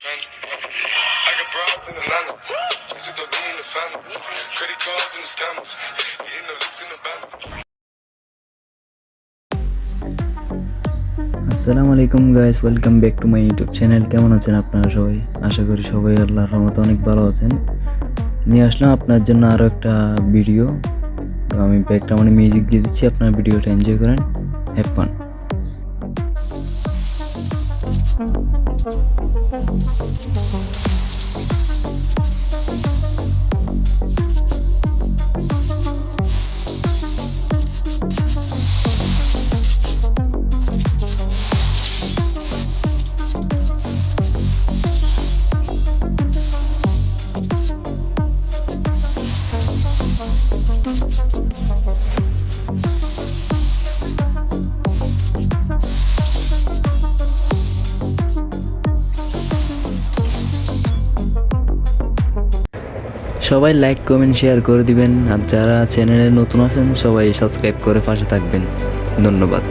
I got broads in Atlanta. Used to be in the family. Credit cards and the scammers. Getting no licks in the band. আসসালামু আলাইকুম guys, welcome back to my YouTube channel. কেমন আছেন আপনারা সবাই? আশা করি সবাই আল্লাহর রহমতে অনেক ভালো আছেন। নিয়ে আসলাম আপনার জন্য আরও একটা ভিডিও। তো আমি ব্যাকগ্রাউন্ডে মিউজিক দিয়ে দিচ্ছি, আপনারা ভিডিওটা এনজয় করেন। Have fun. সবাই লাইক কমেন্ট শেয়ার করে দিবেন, আর যারা চ্যানেলে নতুন আছেন সবাই সাবস্ক্রাইব করে পাশে থাকবেন। ধন্যবাদ।